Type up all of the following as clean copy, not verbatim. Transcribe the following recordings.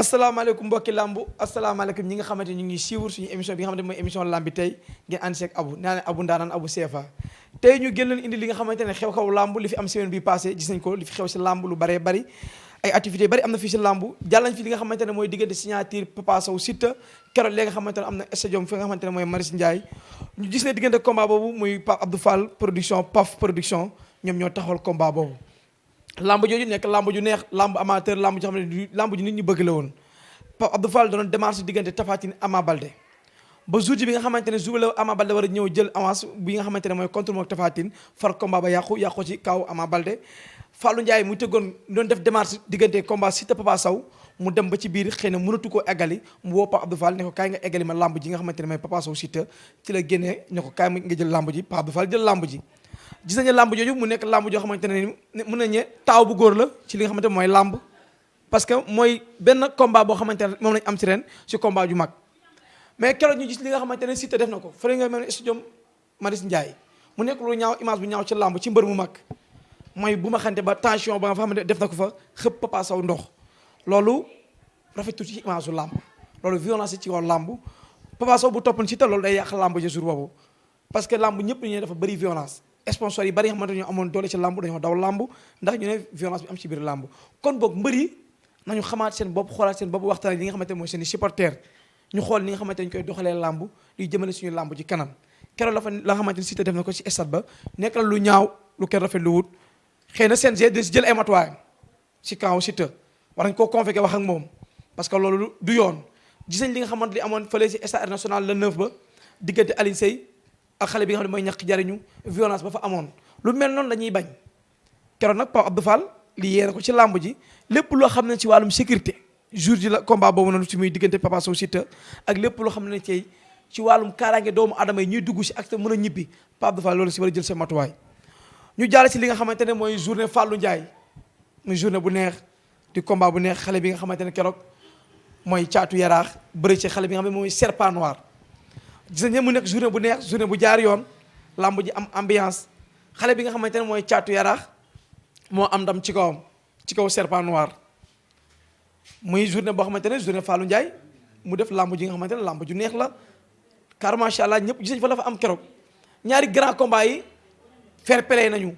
asalaamaaleykum mbokki lambu asalaamaaleykum ñi nga xamante ñu ngi suivre suñu émission bi nga xamante mooy émission lamb bi tey ngeen ànd seeg Abou naa ne Abou Ndaanaan Abou CFA tey ñu gën leen indi li nga xamante ne xew-xew lamb li fi am semaine bi passé gis nañ ko li fi xew si lamb lu bëree bëri ay activités bëri am na fii si lamb jàllañ fi li nga xamante ne mooy diggante signature Papa Sow Siteu keroog li nga xamante ne am na stadium fi nga xamante ne mooy Marius Ndiaye ñu gis ne diggante combat boobu muy Pape Abdou Fall production PAF production ñoom ñoo taxawal combat boobu lamb jooju nekk lamb ju neex lamb amateur lamb joo xam ne lamb ju nit ñi bëgg la woon Pape Abdou Fall doon démarche diggante Tapha Tine Ama Baldé ba jour bi nga xamante ne jour la Ama Baldé war a ñëw jël avance bi nga xamante ne mooy contre moom Tapha Tine far combat ba yàqu ci kaw Ama Baldé Fallou Ndiaye mu tëggoon doon def démarche diggante combat Siteu Papa Sow mu dem ba ci biir xëy na mënatu koo eggali mu woo Pape Abdou Fall ne ko kaay nga eggali ma lamb ji nga xamante ne mooy Papa Sow Siteu ci la génnee ne ko kaay nga jël lamb ji Pape Abdou Fall jël lamb ji gis nañu lamb jooju mu nekk lamb joo xamante ne mën nañ ne taaw bu góor la ci li nga xamante ne mooy lamb parce que mooy benn combat boo xamante ne moom lañ am ci ren ci combat ju mag mais keroog ñu gis li nga xamante ne Siteu def na ko fële nga mel ne stadium Marius Ndiaye mu nekk lu ñaaw image bu ñaaw ci lamb ci mbër mu mag mooy bu ma xante ba tension ba nga fa xamante def na ko fa xëpp Papa Sow ndox loolu rafetul ci image su lamb loolu violence ci wàllu lamb Papa Sow bu toppoon Siteu loolu day yàq lamb ja jour boobu parce que lamb ñëpp ñu ne dafa bëri violence sponsor yi bari nga xamante ne ñoo amoon doole ci lamb dañoo daw lamb ndax ñu ne violence bi am ci biir lamb kon boog mbër yi nañu xamaat seen bopp xoolaat seen bopp waxtaan li nga xamante ne mooy seen i supporters ñu xool li nga xamante ne ñu koy doxalee lamb liy jëmale suñu lamb ci kanam keroog la fa la nga xamante ne Siteu def na ko ci stade ba nekk la lu ñaaw lu kenn rafet lu wut xëy na CNG di si jël ay matuwaayam ci kaw Siteu war nañ koo convoqué wax ak moom parce que loolu du yoon gis nañ li nga xamante li amoon fële ci stade national le 9 ba diggante Alioune Seye ak xale bi nga xam ne mooy ñàkk jariñu violence ba fa amoon lu mel noonu la ñuy bañ keroog nag Pape Abdou Fall li yéene ko ci làmb ji lépp loo xam ne ci wàllum sécurité jour ji la combat boobu noonu ci muy diggante Papa Sow Siteu ak lépp loo xam ne ci wàllum kaaraange doomu adama yi ñuy dugg si ak te mën a ñibbi Pape Abdou Fall loolu si war a jël seen matuwaay ñu jaale si li nga xamante ne mooy journée Fallou Ndiaye muy journée bu neex di combat bu neex xale bi nga xamante ne keroog mooy caatu yaraax bëri ci xale bi nga xam ne mooy serpent noir gis nañ mu nekk journée bu neex journée bu jaar yoon làmb ji am ambiance xale bi nga xamante ne mooy caatu yaraax moo am ndam ci kawam ci kaw serpent noir muy journée boo xamante ne journée Fallou Ndiaye mu def làmb ji nga xamante ne làmb ju neex la car macha allah ñëpp gis nañ fa la fa am keroog ñaari grand combat yi fair play nañu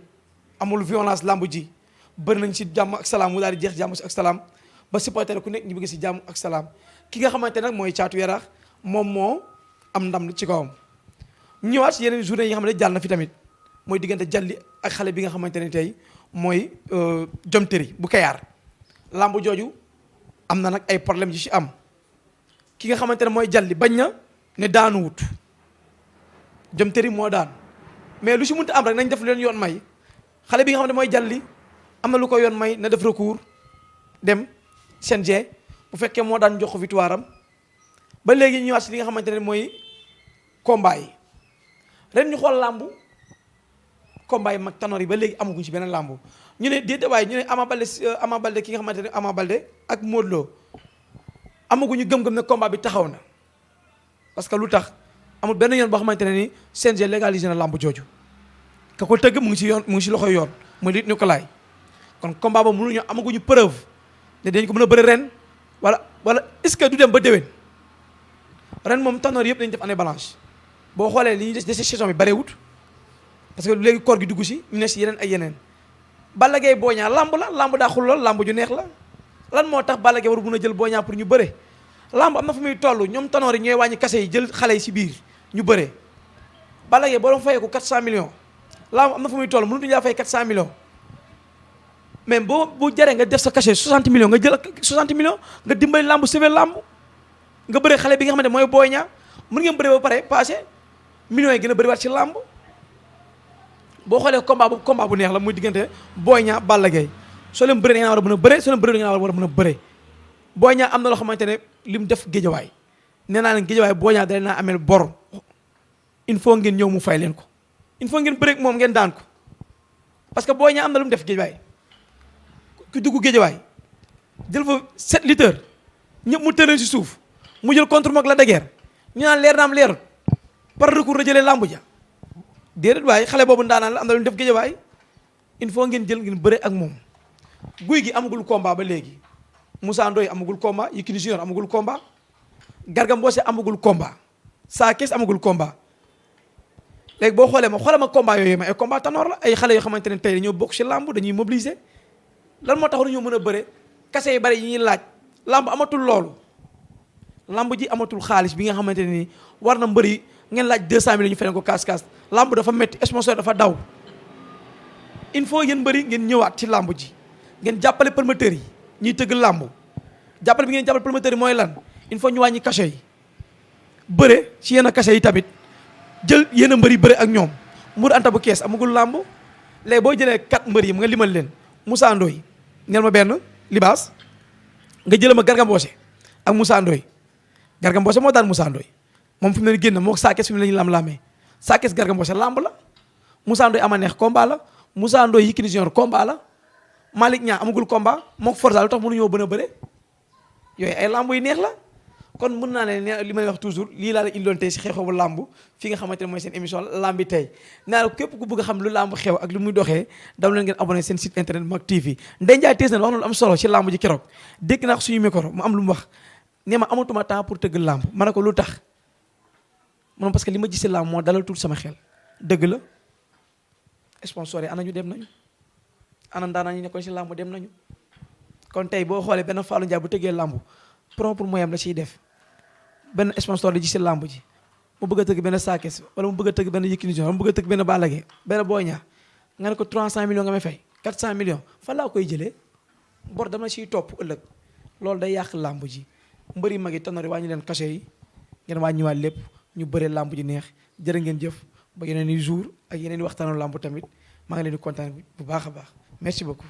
amul violence làmb ji bëri nañ si jàmm ak salaam mu daal di jeex jàmm si ak salaam ba supporter ku nekk ñu bëgg si jàmm ak salaam ki nga xamante nag mooy caatu yaraax moom moo am ndam ci kawam ñëwaat si yeneen journée yi nga xam ne jàll na fi tamit mooy diggante jalli ak xale bi nga xamante ne tey mooy jom tëri bu kayaar lamb jooju am na nag ay problème yu ci am ki nga xamante ne mooy jalli bañ na ne daanu wut jom tëri moo daan mais lu ci mënta am rek nañ def leen yoon may xale bi nga xam ne mooy jalli am na lu ko yoon may na def recours dem CNG bu fekkee moo daan jox ko victoire am ba léegi ñu ñëwaat si li nga xamante ne mooy combat yi ren ñu xool làmb combat yi mag tanoor yi ba léegi amaguñ ci beneen làmb ñu ne déedéet waaye ñu ne Ama Baldé ki nga xamante ne Ama Baldé ak Modou Lo amaguñu gëm-gëm ne combat bi taxaw na parce que lu tax amul benn yoon boo xamante ne ni CNG légalisé na làmb jooju ka ko tëgg mu ngi ci yoon mu ngi ci loxoy yoon muy Luc Nicolaï kon combat ba mënuñu amaguñu preuve ne dañ ko mën a bëri ren wala est-ce que du dem ba déwén ren moom tanoor yëpp dañu def année blanche boo xoolee li ñuy des saison bi barewut parce que léegi koor gi dugg si ñu ne si yeneen ay yeneen Balla Gaye Boy Niang lamb la lamb daa xul lool lamb ju neex la lan moo tax Balla Gaye war mun a jël Boy Niang pour ñu bëre lamb am na fu muy toll ñoom tanoor yi ñooy wàññi kase yi jël xale yi si biir ñu bëre Balla Gaye boo doon fayee ko 400 millions lamb am na fu muy toll mënutuñu laa fay 400 millions mais bu jaree nga def sa cachet 60 millions nga jël 60 millions nga dimbali lamb sauver lamb nga bëre xale bi nga xamante mooy Boy Niang mën ngeen bëre ba pare passé millions yi gën a bëri waat ci làmb boo xoolee combat bu neex la muy diggante Boy Niang Balla Gaye soo leen bëree da ngeen war a mën a bëre soo leen bëree da ngeen war a mën a bëre Boy Niang am na loo xamante ne li mu def géejawaay nee naa leen géejawaay Boy Niang da leen a ameel bor il faut ngeen ñëw mu fay leen ko il faut ngeen bëre moom ngeen daan ko parce que Boy Niang am na lu mu def géejawaay ku dugg géejawaay jël fa 7 litres ñëpp mu tëral si suuf mu jël contre moom la daguerre ñu naan leer naam leerut par recours la jëlee làmb ja déedéet waaye xale boobu ndaanaan la am na lu ñu def géejawaay il faut ngeen jël ngeen bëre ak moom guy gi amagul combat ba léegi Moussa Ndoye amagul combat Yékini Junior amagul combat Garga Mbossé amagul combat Sa Thiès amagul combat léegi boo xoolee ma combat yooyu ma ay combat tanoor la ay xale yoo xamante ne tey dañoo bokk ci làmb dañuy mobiliser lan moo tax ñoo mën a bëre kase yu bari yi ñuy laaj làmb amatul loolu làmb ji amatul xaalis bi nga xamante ne nii war na mbëri ngeen laaj 200 000 ñu feneen ko kaas-kaas làmb dafa métti sponsor dafa daw il faut yéen mbëri ngeen ñëwaat ci làmb ji ngeen jàppale promoteurs yi ñuy tëgg làmb jàppale bi ngeen jàppale promoteurs yi mooy lan il faut ñu wàññi cachet yi bëre ci yenn cachet yi tamit jël yenn mbër yi bëre ak ñoom Mour Anta bu kees amagul làmb léegi boo jëlee 4 mbër yi nga limal leen Moussa Ndoye neel ma benn libaas nga jël ma Garga Mbossé ak Moussa Ndoye Garga Mbossé moo daan Moussa Ndoye moom fi mu ne génn moo Sa Thiès fi mu ne la ñu lam-lamee Sa Thiès Garga Mbossé làmb la Moussa Ndoye ama neex combat la Moussa Ndoye Yékini Junior combat la Malick Niang amagul combat moo Forza lu tax mënuñoo bën a bëre yooyu ay làmb yu neex la kon mën naa ne li may wax toujours lii laa la indiloon tey si xew-xewu làmb fi nga xamante ne mooy seen émission làmbi tey naa la képp ku bëgg a xam lu làmb xew ak lu muy doxee daw leen ngeen abonné seen site internet Mak TV Ndeye Ndiaye Tyson wax na lu am solo ci làmb ji keroog dégg naa ko suñu micro mu am lu mu wax nee ma amatuma temps pour tëgg làmb ma ne ko lu tax man parce que li ma gis si làmb moo dalal tuuti sama xel dëgg la sponsor yi ana ñu dem nañu ana ndaanaa ñu nekkoon si làmb dem nañu kon tey boo xoolee benn Fallou Ndiaye bu tëggee làmb propre moyen la ciy def benn sponsor di gis si làmb ji mu bëgg a tëgg benn Sa Thiès wala mu bëgg a tëgg benn Yékini Junior wala mu bëgg a tëgg benn Balla Gaye benn Boy Niang nga ne ko 300 millions nga may fay 400 millions fan laa koy jëlee bor dama ciy topp ëllëg loolu day yàq làmb ji mbëri mag yi tanori wàññi leen cachet yi ngeen wàññiwaat lépp ñu bëree làmb ji neex jërë ngeen jëf ba yeneen i jour ak yeneen i waxtaanu làmb tamit maa ngi leen di kontaan bu baax a baax merci beaucoup.